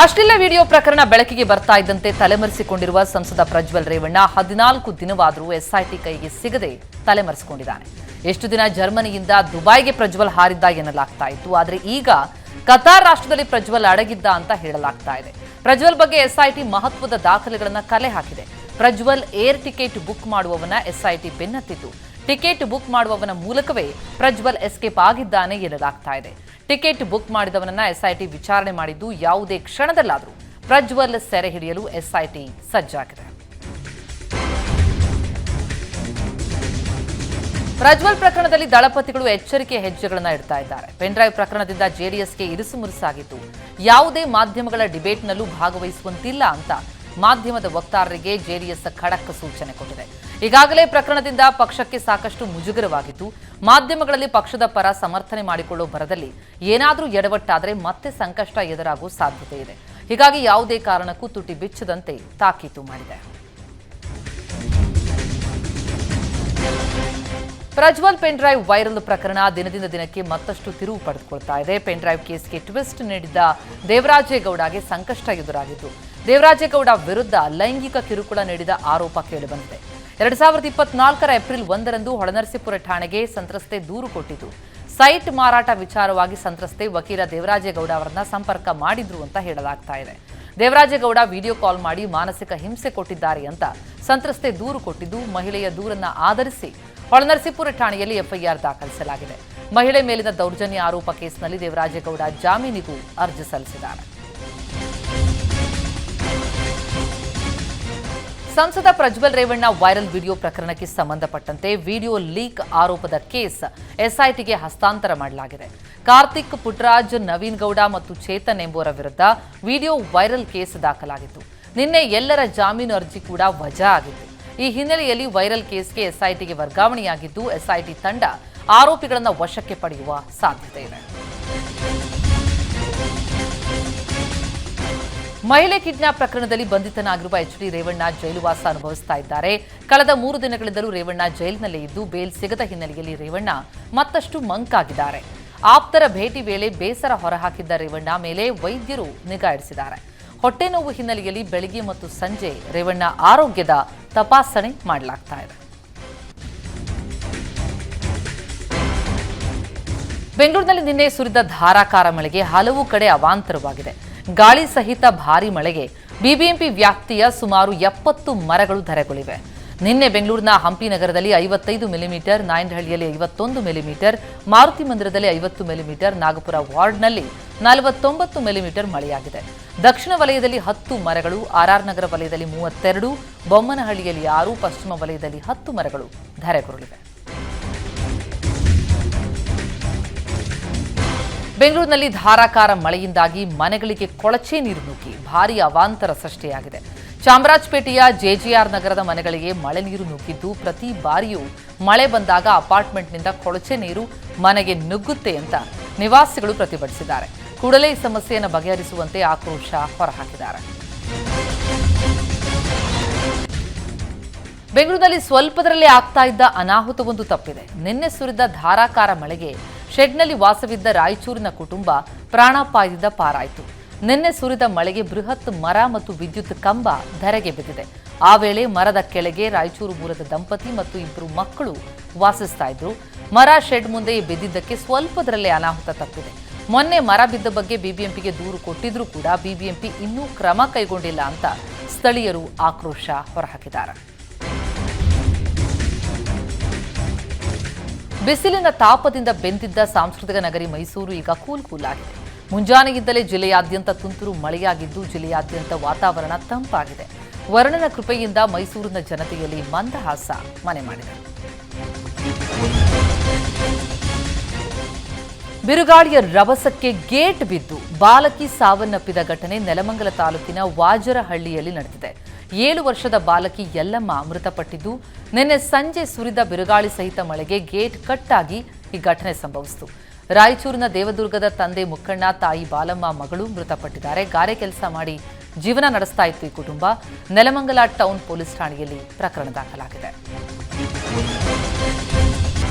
ಅಶ್ಲೀಲ ವಿಡಿಯೋ ಪ್ರಕರಣ ಬೆಳಕಿಗೆ ಬರ್ತಾ ಇದ್ದಂತೆ ತಲೆಮರೆಸಿಕೊಂಡಿರುವ ಸಂಸದ ಪ್ರಜ್ವಲ್ ರೇವಣ್ಣ 14 ದಿನವಾದರೂ ಎಸ್ಐಟಿ ಕೈಗೆ ಸಿಗದೆ ತಲೆಮರೆಸಿಕೊಂಡಿದ್ದಾನೆ. ಎಷ್ಟು ದಿನ ಜರ್ಮನಿಯಿಂದ ದುಬೈಗೆ ಪ್ರಜ್ವಲ್ ಹಾರಿದ್ದ ಎನ್ನಲಾಗ್ತಾ ಇತ್ತು. ಆದರೆ ಈಗ ಕತಾರ್ ರಾಷ್ಟ್ರದಲ್ಲಿ ಪ್ರಜ್ವಲ್ ಅಡಗಿದ್ದ ಅಂತ ಹೇಳಲಾಗ್ತಾ ಇದೆ. ಪ್ರಜ್ವಲ್ ಬಗ್ಗೆ ಎಸ್ಐಟಿ ಮಹತ್ವದ ದಾಖಲೆಗಳನ್ನು ಕಲೆ ಹಾಕಿದೆ. ಪ್ರಜ್ವಲ್ ಏರ್ ಟಿಕೆಟ್ ಬುಕ್ ಮಾಡುವವನ ಎಸ್ಐಟಿ ಬೆನ್ನತ್ತಿತ್ತು. ಟಿಕೆಟ್ ಬುಕ್ ಮಾಡುವವನ ಮೂಲಕವೇ ಪ್ರಜ್ವಲ್ ಎಸ್ಕೇಪ್ ಆಗಿದ್ದಾನೆ ಎನ್ನಲಾಗ್ತಾ ಇದೆ. ಟಿಕೆಟ್ ಬುಕ್ ಮಾಡಿದವನನ್ನ ಎಸ್ಐಟಿ ವಿಚಾರಣೆ ಮಾಡಿದ್ದು ಯಾವುದೇ ಕ್ಷಣದಲ್ಲಾದರೂ ಪ್ರಜ್ವಲ್ ಸೆರೆ ಹಿಡಿಯಲು ಎಸ್ಐಟಿ ಸಜ್ಜಾಗಿದೆ. ಪ್ರಜ್ವಲ್ ಪ್ರಕರಣದಲ್ಲಿ ದಳಪತಿಗಳು ಎಚ್ಚರಿಕೆ ಹೆಜ್ಜೆಗಳನ್ನು ಇಡ್ತಾ ಇದ್ದಾರೆ. ಪೆನ್ಡ್ರೈವ್ ಪ್ರಕರಣದಿಂದ ಜೆಡಿಎಸ್ಗೆ ಇರಿಸು ಮುರುಸಾಗಿತ್ತು. ಯಾವುದೇ ಮಾಧ್ಯಮಗಳ ಡಿಬೇಟ್ನಲ್ಲೂ ಭಾಗವಹಿಸುವಂತಿಲ್ಲ ಅಂತ ಮಾಧ್ಯಮದ ವಕ್ತಾರರಿಗೆ ಜೆಡಿಎಸ್ ಖಡಕ್ ಸೂಚನೆ ಕೊಟ್ಟಿದೆ. ಈಗಾಗಲೇ ಪ್ರಕರಣದಿಂದ ಪಕ್ಷಕ್ಕೆ ಸಾಕಷ್ಟು ಮುಜುಗರವಾಗಿದ್ದು, ಮಾಧ್ಯಮಗಳಲ್ಲಿ ಪಕ್ಷದ ಪರ ಸಮರ್ಥನೆ ಮಾಡಿಕೊಳ್ಳೋ ಭರದಲ್ಲಿ ಏನಾದರೂ ಎಡವಟ್ಟಾದರೆ ಮತ್ತೆ ಸಂಕಷ್ಟ ಎದುರಾಗುವ ಸಾಧ್ಯತೆ ಇದೆ. ಹೀಗಾಗಿ ಯಾವುದೇ ಕಾರಣಕ್ಕೂ ತುಟಿ ಬಿಚ್ಚದಂತೆ ತಾಕೀತು ಮಾಡಿದೆ. ಪ್ರಜ್ವಲ್ ಪೆನ್ಡ್ರೈವ್ ವೈರಲ್ ಪ್ರಕರಣ ದಿನದಿಂದ ದಿನಕ್ಕೆ ಮತ್ತಷ್ಟು ತಿರುವು ಪಡೆದುಕೊಳ್ತಾ ಇದೆ. ಪೆನ್ಡ್ರೈವ್ ಕೇಸ್ಗೆ ಟ್ವಿಸ್ಟ್ ನೀಡಿದ್ದ ದೇವರಾಜೇಗೌಡಗೆ ಸಂಕಷ್ಟ ಎದುರಾಗಿದ್ದು, ದೇವರಾಜೇಗೌಡ ವಿರುದ್ಧ ಲೈಂಗಿಕ ಕಿರುಕುಳ ನೀಡಿದ ಆರೋಪ ಕೇಳಿಬಂದಿದೆ. 2024 ಏಪ್ರಿಲ್ 1ರಂದು ಹೊಳೆನರಸೀಪುರ ಠಾಣೆಗೆ ಸಂತ್ರಸ್ತೆ ದೂರು ಕೊಟ್ಟಿದ್ದು, ಸೈಟ್ ಮಾರಾಟ ವಿಚಾರವಾಗಿ ಸಂತ್ರಸ್ತೆ ವಕೀಲ ದೇವರಾಜೇಗೌಡ ಅವರನ್ನ ಸಂಪರ್ಕ ಮಾಡಿದ್ರು ಅಂತ ಹೇಳಲಾಗ್ತಾ ಇದೆ. ದೇವರಾಜೇಗೌಡ ವಿಡಿಯೋ ಕಾಲ್ ಮಾಡಿ ಮಾನಸಿಕ ಹಿಂಸೆ ಕೊಟ್ಟಿದ್ದಾರೆ ಅಂತ ಸಂತ್ರಸ್ತೆ ದೂರು ಕೊಟ್ಟಿದ್ದು, ಮಹಿಳೆಯ ದೂರನ್ನ ಆಧರಿಸಿ ಹೊಳೆನರಸೀಪುರ ಠಾಣೆಯಲ್ಲಿ ಎಫ್ಐಆರ್ ದಾಖಲಿಸಲಾಗಿದೆ. ಮಹಿಳೆ ಮೇಲಿನ ದೌರ್ಜನ್ಯ ಆರೋಪ ಕೇಸ್ನಲ್ಲಿ ದೇವರಾಜೇಗೌಡ ಜಾಮೀನಿಗೂ ಅರ್ಜಿ ಸಲ್ಲಿಸಿದ್ದಾರೆ. ಸಂಸದ ಪ್ರಜ್ವಲ್ ರೇವಣ್ಣ ವೈರಲ್ ವಿಡಿಯೋ ಪ್ರಕರಣಕ್ಕೆ ಸಂಬಂಧಪಟ್ಟಂತೆ ವಿಡಿಯೋ ಲೀಕ್ ಆರೋಪದ ಕೇಸ್ ಎಸ್ಐಟಿಗೆ ಹಸ್ತಾಂತರ ಮಾಡಲಾಗಿದೆ. ಕಾರ್ತಿಕ್, ಪುಟ್ಟರಾಜ್, ನವೀನ್ ಗೌಡ ಮತ್ತು ಚೇತನ್ ಎಂಬುವರ ವಿರುದ್ಧ ವಿಡಿಯೋ ವೈರಲ್ ಕೇಸ್ ದಾಖಲಾಗಿತ್ತು. ನಿನ್ನೆ ಎಲ್ಲರ ಜಾಮೀನು ಅರ್ಜಿ ಕೂಡ ವಜಾ ಆಗಿತ್ತು. ಈ ಹಿನ್ನೆಲೆಯಲ್ಲಿ ವೈರಲ್ ಕೇಸ್ಗೆ ಎಸ್ಐಟಿಗೆ ವರ್ಗಾವಣೆಯಾಗಿದ್ದು, ಎಸ್ಐಟಿ ತಂಡ ಆರೋಪಿಗಳನ್ನು ವಶಕ್ಕೆ ಪಡೆಯುವ ಸಾಧ್ಯತೆ ಇದೆ. ಮಹಿಳೆ ಕಿಡ್ನಾಪ್ ಪ್ರಕರಣದಲ್ಲಿ ಬಂಧಿತನಾಗಿರುವ ಎಚ್ಡಿ ರೇವಣ್ಣ ಜೈಲುವಾಸ ಅನುಭವಿಸ್ತಾ ಇದ್ದಾರೆ. ಕಳೆದ 3 ದಿನಗಳಿಂದಲೂ ರೇವಣ್ಣ ಜೈಲಿನಲ್ಲೇ ಇದ್ದು ಬೇಲ್ ಸಿಗದ ಹಿನ್ನೆಲೆಯಲ್ಲಿ ರೇವಣ್ಣ ಮತ್ತಷ್ಟು ಮಂಕಾಗಿದ್ದಾರೆ. ಆಪ್ತರ ಭೇಟಿ ವೇಳೆ ಬೇಸರ ಹೊರಹಾಕಿದ್ದ ರೇವಣ್ಣ ಮೇಲೆ ವೈದ್ಯರು ನಿಗಾ ಇರಿಸಿದ್ದಾರೆ. ಹೊಟ್ಟೆ ನೋವು ಹಿನ್ನೆಲೆಯಲ್ಲಿ ಬೆಳಗ್ಗೆ ಮತ್ತು ಸಂಜೆ ರೇವಣ್ಣ ಆರೋಗ್ಯದ ತಪಾಸಣೆ ಮಾಡಲಾಗ್ತಾ ಇದೆ. ಬೆಂಗಳೂರಿನಲ್ಲಿ ನಿನ್ನೆ ಸುರಿದ ಧಾರಾಕಾರ ಮಳೆಗೆ ಹಲವು ಕಡೆ ಅವಾಂತರವಾಗಿದೆ. ಗಾಳಿ ಸಹಿತ ಭಾರೀ ಮಳೆಗೆ ಬಿಬಿಎಂಪಿ ವ್ಯಾಪ್ತಿಯ ಸುಮಾರು 70 ಮರಗಳು ಧರೆಗುಳಿವೆ. ನಿನ್ನೆ ಬೆಂಗಳೂರಿನ ಹಂಪಿ ನಗರದಲ್ಲಿ 55 ಮಿಲಿಮೀಟರ್, ನಾಯಂಡಹಳ್ಳಿಯಲ್ಲಿ 51 ಮಿಲಿಮೀಟರ್, ಮಾರುತಿ ಮಂದಿರದಲ್ಲಿ 50 ಮಿಲಿಮೀಟರ್, ನಾಗಪುರ ವಾರ್ಡ್ನಲ್ಲಿ 49 ಮಿಲಿಮೀಟರ್ ಮಳೆಯಾಗಿದೆ. ದಕ್ಷಿಣ ವಲಯದಲ್ಲಿ 10 ಮರಗಳು, ಆರ್ಆರ್ ನಗರ ವಲಯದಲ್ಲಿ 32, ಬೊಮ್ಮನಹಳ್ಳಿಯಲ್ಲಿ 6, ಪಶ್ಚಿಮ ವಲಯದಲ್ಲಿ 10 ಮರಗಳು ಧರೆಗುರುಳಿವೆ. ಬೆಂಗಳೂರಿನಲ್ಲಿ ಧಾರಾಕಾರ ಮಳೆಯಿಂದಾಗಿ ಮನೆಗಳಿಗೆ ಕೊಳಚೆ ನೀರು ನುಗ್ಗಿ ಭಾರೀ ಅವಾಂತರ ಸೃಷ್ಟಿಯಾಗಿದೆ. ಚಾಮರಾಜಪೇಟೆಯ ಜೆಜಿಆರ್ ನಗರದ ಮನೆಗಳಿಗೆ ಮಳೆ ನೀರು ನುಗ್ಗಿದ್ದು, ಪ್ರತಿ ಬಾರಿಯೂ ಮಳೆ ಬಂದಾಗ ಅಪಾರ್ಟ್ಮೆಂಟ್ನಿಂದ ಕೊಳಚೆ ನೀರು ಮನೆಗೆ ನುಗ್ಗುತ್ತೆ ಅಂತ ನಿವಾಸಿಗಳು ಪ್ರತಿಭಟಿಸಿದ್ದಾರೆ. ಕೂಡಲೇ ಈ ಸಮಸ್ಯೆಯನ್ನು ಬಗೆಹರಿಸುವಂತೆ ಆಕ್ರೋಶ ಹೊರಹಾಕಿದ್ದಾರೆ. ಬೆಂಗಳೂರಿನಲ್ಲಿ ಸ್ವಲ್ಪದರಲ್ಲೇ ಆಗ್ತಾ ಇದ್ದ ಅನಾಹುತವೊಂದು ತಪ್ಪಿದೆ. ನಿನ್ನೆ ಸುರಿದ ಧಾರಾಕಾರ ಮಳೆಗೆ ಶೆಡ್ನಲ್ಲಿ ವಾಸವಿದ್ದ ರಾಯಚೂರಿನ ಕುಟುಂಬ ಪ್ರಾಣಾಪಾಯದಿಂದ ಪಾರಾಯಿತು. ನಿನ್ನೆ ಸುರಿದ ಮಳೆಗೆ ಬೃಹತ್ ಮರ ಮತ್ತು ವಿದ್ಯುತ್ ಕಂಬ ಧರೆಗೆ ಬಿದ್ದಿದೆ. ಆ ವೇಳೆ ಮರದ ಕೆಳಗೆ ರಾಯಚೂರು ಮೂಲದ ದಂಪತಿ ಮತ್ತು 2 ಮಕ್ಕಳು ವಾಸಿಸ್ತಾ ಇದ್ರು. ಮರ ಶೆಡ್ ಮುಂದೆ ಬಿದ್ದಿದ್ದಕ್ಕೆ ಸ್ವಲ್ಪದರಲ್ಲೇ ಅನಾಹುತ ತಪ್ಪಿದೆ. ಮೊನ್ನೆ ಮರ ಬಿದ್ದ ಬಗ್ಗೆ ಬಿಬಿಎಂಪಿಗೆ ದೂರು ಕೊಟ್ಟಿದ್ರೂ ಕೂಡ ಬಿಬಿಎಂಪಿ ಇನ್ನೂ ಕ್ರಮ ಕೈಗೊಂಡಿಲ್ಲ ಅಂತ ಸ್ಥಳೀಯರು ಆಕ್ರೋಶ ಹೊರಹಾಕಿದ್ದಾರೆ. ಬಿಸಿಲಿನ ತಾಪದಿಂದ ಬೆಂದಿದ್ದ ಸಾಂಸ್ಕೃತಿಕ ನಗರಿ ಮೈಸೂರು ಈಗ ಕೂಲ್ ಆಗಿದೆ. ಮುಂಜಾನೆಯಿಂದಲೇ ಜಿಲ್ಲೆಯಾದ್ಯಂತ ತುಂತುರು ಮಳೆಯಾಗಿದ್ದು, ಜಿಲ್ಲೆಯಾದ್ಯಂತ ವಾತಾವರಣ ತಂಪಾಗಿದೆ. ವರುಣನ ಕೃಪೆಯಿಂದ ಮೈಸೂರಿನ ಜನತೆಯಲ್ಲಿ ಮಂದಹಾಸ ಮನೆ ಮಾಡಿದೆ. ಬಿರುಗಾಳಿಯ ರಭಸಕ್ಕೆ ಗೇಟ್ ಬಿದ್ದು ಬಾಲಕಿ ಸಾವನ್ನಪ್ಪಿದ ಘಟನೆ ನೆಲಮಂಗಲ ತಾಲೂಕಿನ ವಾಜರಹಳ್ಳಿಯಲ್ಲಿ ನಡೆದಿದೆ. 7 ವರ್ಷದ ಬಾಲಕಿ ಯಲ್ಲಮ್ಮ ಮೃತಪಟ್ಟಿದ್ದು, ನಿನ್ನೆ ಸಂಜೆ ಸುರಿದ ಬಿರುಗಾಳಿ ಸಹಿತ ಮಳೆಗೆ ಗೇಟ್ ಕಟ್ ಆಗಿ ಈ ಘಟನೆ ಸಂಭವಿಸಿತು. ರಾಯಚೂರಿನ ದೇವದುರ್ಗದ ತಂದೆ ಮುಕ್ಕಣ್ಣ, ತಾಯಿ ಬಾಲಮ್ಮ ಮಗಳು ಮೃತಪಟ್ಟಿದ್ದಾರೆ. ಗಾರೆ ಕೆಲಸ ಮಾಡಿ ಜೀವನ ನಡೆಸ್ತಾ ಇತ್ತು ಈ ಕುಟುಂಬ. ನೆಲಮಂಗಲ ಟೌನ್ ಪೊಲೀಸ್ ಠಾಣೆಯಲ್ಲಿ ಪ್ರಕರಣ ದಾಖಲಾಗಿದೆ.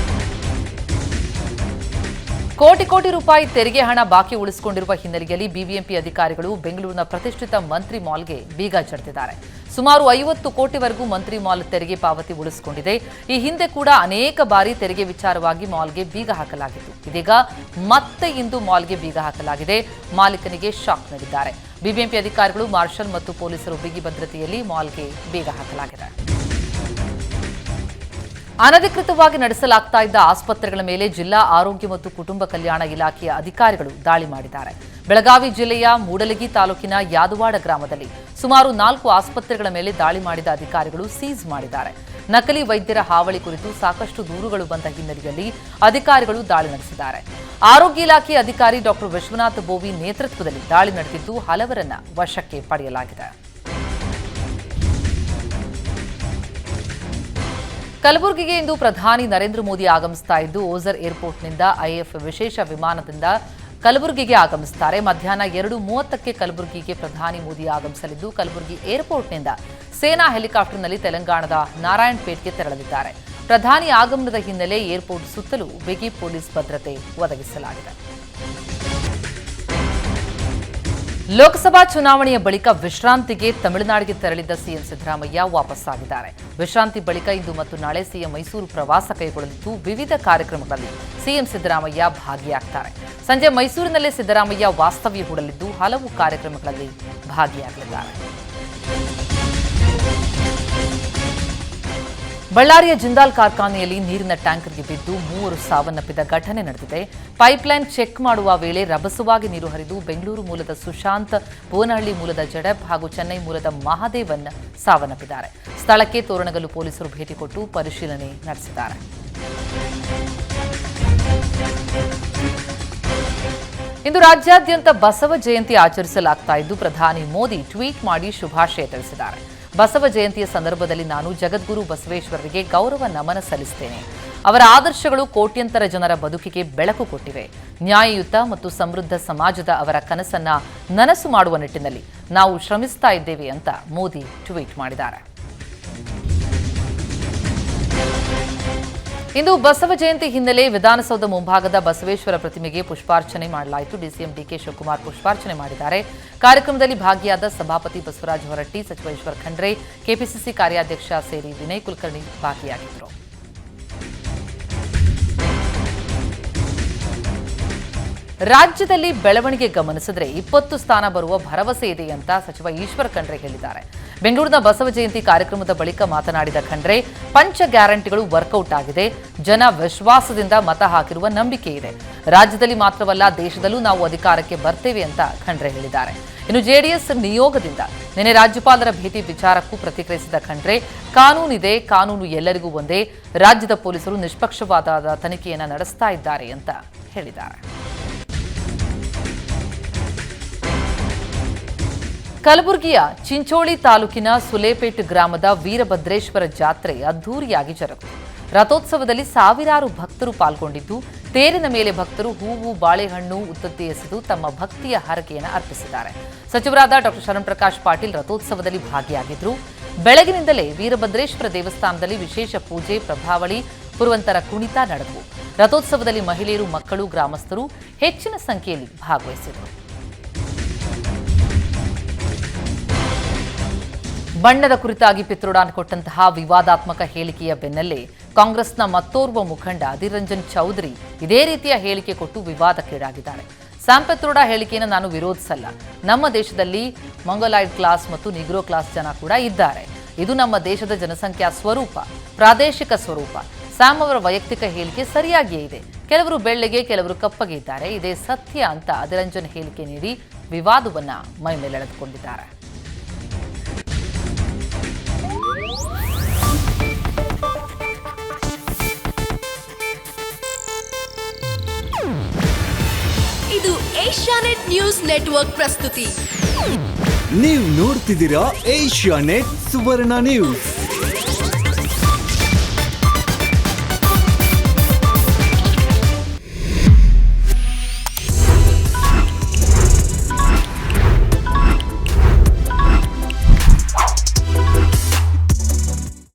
ಕೋಟಿ ಕೋಟಿ ರೂಪಾಯಿ ತೆರಿಗೆ ಹಣ ಬಾಕಿ ಉಳಿಸಿಕೊಂಡಿರುವ ಹಿನ್ನೆಲೆಯಲ್ಲಿ ಬಿಬಿಎಂಪಿ ಅಧಿಕಾರಿಗಳು ಬೆಂಗಳೂರಿನ ಪ್ರತಿಷ್ಠಿತ ಮಂತ್ರಿ ಮಾಲ್ಗೆ ಬೀಗ ಜಡಿದಿದ್ದಾರೆ. ಸುಮಾರು 50 ಕೋಟಿವರೆಗೂ ಮಂತ್ರಿ ಮಾಲ್ ತೆರಿಗೆ ಪಾವತಿ ಉಳಿಸಿಕೊಂಡಿದೆ. ಈ ಹಿಂದೆ ಕೂಡ ಅನೇಕ ಬಾರಿ ತೆರಿಗೆ ವಿಚಾರವಾಗಿ ಮಾಲ್ಗೆ ಬೀಗ ಹಾಕಲಾಗಿತ್ತು. ಇದೀಗ ಮತ್ತೆ ಇಂದು ಮಾಲ್ಗೆ ಬೀಗ ಹಾಕಲಾಗಿದೆ. ಮಾಲೀಕನಿಗೆ ಶಾಕ್ ನೀಡಿದ್ದಾರೆ. ಬಿಬಿಎಂಪಿ ಅಧಿಕಾರಿಗಳು ಮಾರ್ಷಲ್ ಮತ್ತು ಪೊಲೀಸರು ಬಿಗಿ ಭದ್ರತೆಯಲ್ಲಿ ಮಾಲ್ಗೆ ಬೀಗ ಹಾಕಲಾಗಿದೆ. ಅನಧಿಕೃತವಾಗಿ ನಡೆಸಲಾಗ್ತಾ ಇದ್ದ ಆಸ್ಪತ್ರೆಗಳ ಮೇಲೆ ಜಿಲ್ಲಾ ಆರೋಗ್ಯ ಮತ್ತು ಕುಟುಂಬ ಕಲ್ಯಾಣ ಇಲಾಖೆಯ ಅಧಿಕಾರಿಗಳು ದಾಳಿ ಮಾಡಿದ್ದಾರೆ. ಬೆಳಗಾವಿ ಜಿಲ್ಲೆಯ ಮೂಡಲಗಿ ತಾಲೂಕಿನ ಯಾದವಾಡ ಗ್ರಾಮದಲ್ಲಿ ಸುಮಾರು 4 ಆಸ್ಪತ್ರೆಗಳ ಮೇಲೆ ದಾಳಿ ಮಾಡಿದ ಅಧಿಕಾರಿಗಳು ಸೀಸ್ ಮಾಡಿದ್ದಾರೆ. ನಕಲಿ ವೈದ್ಯರ ಹಾವಳಿ ಕುರಿತು ಸಾಕಷ್ಟು ದೂರುಗಳು ಬಂದ ಹಿನ್ನೆಲೆಯಲ್ಲಿ ಅಧಿಕಾರಿಗಳು ದಾಳಿ ನಡೆಸಿದ್ದಾರೆ. ಆರೋಗ್ಯ ಇಲಾಖೆ ಅಧಿಕಾರಿ ಡಾಕ್ಟರ್ ವಿಶ್ವನಾಥ್ ಬೋವಿ ನೇತೃತ್ವದಲ್ಲಿ ದಾಳಿ ನಡೆದಿದ್ದು ಹಲವರನ್ನ ವಶಕ್ಕೆ ಪಡೆಯಲಾಗಿದೆ. ಕಲಬುರಗಿಗೆ ಇಂದು ಪ್ರಧಾನಿ ನರೇಂದ್ರ ಮೋದಿ ಆಗಮಿಸ್ತಾ ಇದ್ದು ಓಜರ್ ಏರ್ಪೋರ್ಟ್ನಿಂದ ಐಎಫ್ ವಿಶೇಷ ವಿಮಾನದಿಂದ ಕಲಬುರಗಿಗೆ ಆಗಮಿಸುತ್ತಾರೆ. ಮಧ್ಯಾಹ್ನ 2:30ಕ್ಕೆ ಕಲಬುರಗಿಗೆ ಪ್ರಧಾನಿ ಮೋದಿ ಆಗಮಿಸಲಿದ್ದು ಕಲಬುರಗಿ ಏರ್ಪೋರ್ಟ್ನಿಂದ ಸೇನಾ ಹೆಲಿಕಾಪ್ಟರ್ನಲ್ಲಿ ತೆಲಂಗಾಣದ ನಾರಾಯಣಪೇಟ್ಗೆ ತೆರಳಲಿದ್ದಾರೆ. ಪ್ರಧಾನಿ ಆಗಮನದ ಹಿನ್ನೆಲೆ ಏರ್ಪೋರ್ಟ್ ಸುತ್ತಲೂ ಬಿಗಿ ಪೊಲೀಸ್ ಭದ್ರತೆ ಒದಗಿಸಲಾಗಿದೆ. ಲೋಕಸಭಾ ಚುನಾವಣೆಯ ಬಳಿಕ ವಿಶ್ರಾಂತಿಗೆ ತಮಿಳುನಾಡಿಗೆ ತೆರಳಿದ್ದ ಸಿಎಂ ಸಿದ್ದರಾಮಯ್ಯ ವಾಪಸ್ಸಾಗಿದ್ದಾರೆ. ವಿಶ್ರಾಂತಿ ಬಳಿಕ ಇಂದು ಮತ್ತು ನಾಳೆ ಸಿಎಂ ಮೈಸೂರು ಪ್ರವಾಸ ಕೈಗೊಳ್ಳಲಿದ್ದು ವಿವಿಧ ಕಾರ್ಯಕ್ರಮಗಳಲ್ಲಿ ಸಿಎಂ ಸಿದ್ದರಾಮಯ್ಯ ಭಾಗಿಯಾಗ್ತಾರೆ. ಸಂಜೆ ಮೈಸೂರಿನಲ್ಲೇ ಸಿದ್ದರಾಮಯ್ಯ ವಾಸ್ತವ್ಯ ಹೂಡಲಿದ್ದು ಹಲವು ಕಾರ್ಯಕ್ರಮಗಳಲ್ಲಿ ಭಾಗಿಯಾಗಲಿದ್ದಾರೆ. ಬಳ್ಳಾರಿಯ ಜಿಂದಾಲ್ ಕಾರ್ಖಾನೆಯಲ್ಲಿ ನೀರಿನ ಟ್ಯಾಂಕರ್ಗೆ ಬಿದ್ದು 3 ಸಾವನ್ನಪ್ಪಿದ ಘಟನೆ ನಡೆದಿದೆ. ಪೈಪ್ಲೈನ್ ಚೆಕ್ ಮಾಡುವ ವೇಳೆ ರಭಸವಾಗಿ ನೀರು ಹರಿದು ಬೆಂಗಳೂರು ಮೂಲದ ಸುಶಾಂತ್, ಭುವನಹಳ್ಳಿ ಮೂಲದ ಜಡಪ್ ಹಾಗೂ ಚೆನ್ನೈ ಮೂಲದ ಮಹಾದೇವನ್ ಸಾವನ್ನಪ್ಪಿದ್ದಾರೆ. ಸ್ಥಳಕ್ಕೆ ತೋರಣಗಲ್ಲು ಪೊಲೀಸರು ಭೇಟಿ ಕೊಟ್ಟು ಪರಿಶೀಲನೆ ನಡೆಸಿದ್ದಾರೆ. ಇಂದು ರಾಜ್ಯಾದ್ಯಂತ ಬಸವ ಜಯಂತಿ ಆಚರಿಸಲಾಗ್ತಾ ಇದ್ದು ಪ್ರಧಾನಿ ಮೋದಿ ಟ್ವೀಟ್ ಮಾಡಿ ಶುಭಾಶಯ ತಿಳಿಸಿದ್ದಾರೆ. ಬಸವ ಜಯಂತಿಯ ಸಂದರ್ಭದಲ್ಲಿ ನಾನು ಜಗದ್ಗುರು ಬಸವೇಶ್ವರರಿಗೆ ಗೌರವ ನಮನ ಸಲ್ಲಿಸುತ್ತೇನೆ. ಅವರ ಆದರ್ಶಗಳು ಕೋಟ್ಯಂತರ ಜನರ ಬದುಕಿಗೆ ಬೆಳಕು ಕೊಟ್ಟಿವೆ. ನ್ಯಾಯಯುತ ಮತ್ತು ಸಮೃದ್ಧ ಸಮಾಜದ ಅವರ ಕನಸನ್ನ ನನಸು ಮಾಡುವ ನಿಟ್ಟಿನಲ್ಲಿ ನಾವು ಶ್ರಮಿಸ್ತಾ ಇದ್ದೇವೆ ಅಂತ ಮೋದಿ ಟ್ವೀಟ್ ಮಾಡಿದ್ದಾರೆ. ಇಂದು ಬಸವ ಜಯಂತಿ ಹಿನ್ನೆಲೆ ವಿಧಾನಸೌಧ ಮುಂಭಾಗದ ಬಸವೇಶ್ವರ ಪ್ರತಿಮೆಗೆ ಪುಷ್ಪಾರ್ಚನೆ ಮಾಡಲಾಯಿತು. ಡಿಸಿಎಂ ಡಿಕೆ ಶಿವಕುಮಾರ್ ಪುಷ್ಪಾರ್ಚನೆ ಮಾಡಿದ್ದಾರೆ. ಕಾರ್ಯಕ್ರಮದಲ್ಲಿ ಭಾಗಿಯಾದ ಸಭಾಪತಿ ಬಸವರಾಜ ಹೊರಟ್ಟಿ, ಸಚಿವ ಈಶ್ವರ್ ಖಂಡ್ರೆ, ಕೆಪಿಸಿಸಿ ಕಾರ್ಯಾಧ್ಯಕ್ಷ ಸೇರಿ ವಿನಯ್ ಕುಲಕರ್ಣಿ ಭಾಗಿಯಾಗಿದ್ದರು. ರಾಜ್ಯದಲ್ಲಿ ಬೆಳವಣಿಗೆ ಗಮನಿಸಿದರೆ 20 ಸ್ಥಾನ ಬರುವ ಭರವಸೆ ಇದೆ ಅಂತ ಸಚಿವ ಈಶ್ವರ್ ಖಂಡ್ರೆ ಹೇಳಿದ್ದಾರೆ. ಬೆಂಗಳೂರಿನ ಬಸವ ಜಯಂತಿ ಕಾರ್ಯಕ್ರಮದ ಬಳಿಕ ಮಾತನಾಡಿದ ಖಂಡ್ರೆ, ಪಂಚ ಗ್ಯಾರಂಟಿಗಳು ವರ್ಕೌಟ್ ಆಗಿದೆ. ಜನ ವಿಶ್ವಾಸದಿಂದ ಮತ ಹಾಕಿರುವ ನಂಬಿಕೆ ಇದೆ. ರಾಜ್ಯದಲ್ಲಿ ಮಾತ್ರವಲ್ಲ ದೇಶದಲ್ಲೂ ನಾವು ಅಧಿಕಾರಕ್ಕೆ ಬರ್ತೇವೆ ಅಂತ ಖಂಡ್ರೆ ಹೇಳಿದ್ದಾರೆ. ಇನ್ನು ಜೆಡಿಎಸ್ ನಿಯೋಗದಿಂದ ನಿನ್ನೆ ರಾಜ್ಯಪಾಲರ ಭೇಟಿ ವಿಚಾರಕ್ಕೂ ಪ್ರತಿಕ್ರಿಯಿಸಿದ ಖಂಡ್ರೆ, ಕಾನೂನಿದೆ, ಕಾನೂನು ಎಲ್ಲರಿಗೂ ಒಂದೇ. ರಾಜ್ಯದ ಪೊಲೀಸರು ನಿಷ್ಪಕ್ಷಪಾತವಾದ ತನಿಖೆಯನ್ನು ನಡೆಸ್ತಾ ಇದ್ದಾರೆ ಅಂತ ಹೇಳಿದ್ದಾರೆ. ಕಲಬುರಗಿಯ ಚಿಂಚೋಳಿ ತಾಲೂಕಿನ ಸುಲೇಪೇಟ್ ಗ್ರಾಮದ ವೀರಭದ್ರೇಶ್ವರ ಜಾತ್ರೆ ಅದ್ದೂರಿಯಾಗಿ ಜರುಗಿತು. ರಥೋತ್ಸವದಲ್ಲಿ ಸಾವಿರಾರು ಭಕ್ತರು ಪಾಲ್ಗೊಂಡಿದ್ದು ತೇರಿನ ಮೇಲೆ ಭಕ್ತರು ಹೂವು, ಬಾಳೆಹಣ್ಣು, ಉತ್ತತ್ತಿ ಎಸೆದು ತಮ್ಮ ಭಕ್ತಿಯ ಹರಕೆಯನ್ನು ಅರ್ಪಿಸಿದ್ದಾರೆ. ಸಚಿವರಾದ ಡಾಕ್ಟರ್ ಶರಣಪ್ರಕಾಶ್ ಪಾಟೀಲ್ ರಥೋತ್ಸವದಲ್ಲಿ ಭಾಗಿಯಾಗಿದ್ದರು. ಬೆಳಗಿನಿಂದಲೇ ವೀರಭದ್ರೇಶ್ವರ ದೇವಸ್ಥಾನದಲ್ಲಿ ವಿಶೇಷ ಪೂಜೆ, ಪ್ರಭಾವಳಿ, ಪುರವಂತರ ಕುಣಿತ ನಡೆದವು. ರಥೋತ್ಸವದಲ್ಲಿ ಮಹಿಳೆಯರು, ಮಕ್ಕಳು, ಗ್ರಾಮಸ್ಥರು ಹೆಚ್ಚಿನ ಸಂಖ್ಯೆಯಲ್ಲಿ ಭಾಗವಹಿಸಿದರು. ಬಣ್ಣದ ಕುರಿತಾಗಿ ಪಿತ್ರೋಡಾನ್ ಕೊಟ್ಟಂತಹ ವಿವಾದಾತ್ಮಕ ಹೇಳಿಕೆಯ ಬೆನ್ನಲ್ಲೇ ಕಾಂಗ್ರೆಸ್ನ ಮತ್ತೋರ್ವ ಮುಖಂಡ ಅಧೀರ್ ರಂಜನ್ ಚೌಧರಿ ಇದೇ ರೀತಿಯ ಹೇಳಿಕೆ ಕೊಟ್ಟು ವಿವಾದಕ್ಕೀಡಾಗಿದ್ದಾರೆ. ಸ್ಯಾಮ್ ಪಿತ್ರೋಡಾ ಹೇಳಿಕೆಯನ್ನು ನಾನು ವಿರೋಧಿಸಲ್ಲ. ನಮ್ಮ ದೇಶದಲ್ಲಿ ಮಂಗೋಲಾಯ್ಡ್ ಕ್ಲಾಸ್ ಮತ್ತು ನಿಗ್ರೋ ಕ್ಲಾಸ್ ಜನ ಕೂಡ ಇದ್ದಾರೆ. ಇದು ನಮ್ಮ ದೇಶದ ಜನಸಂಖ್ಯಾ ಸ್ವರೂಪ, ಪ್ರಾದೇಶಿಕ ಸ್ವರೂಪ. ಸ್ಯಾಮ್ ಅವರ ವೈಯಕ್ತಿಕ ಹೇಳಿಕೆ ಸರಿಯಾಗಿಯೇ ಇದೆ. ಕೆಲವರು ಬೆಳ್ಳಗೆ, ಕೆಲವರು ಕಪ್ಪಗೆ ಇದ್ದಾರೆ. ಇದೇ ಸತ್ಯ ಅಂತ ಅಧೀರ್ ರಂಜನ್ ಹೇಳಿಕೆ ನೀಡಿ ವಿವಾದವನ್ನ ಮೈಮೇಲೆಳೆದುಕೊಂಡಿದ್ದಾರೆ. ಇದು ಏಷ್ಯಾನೆಟ್ ನ್ಯೂಸ್ ನೆಟ್ವರ್ಕ್ ಪ್ರಸ್ತುತಿ. ನೀವು ನೋಡ್ತಿದ್ದೀರಾ ಏಷ್ಯಾನೆಟ್ ಸುವರ್ಣ ನ್ಯೂಸ್.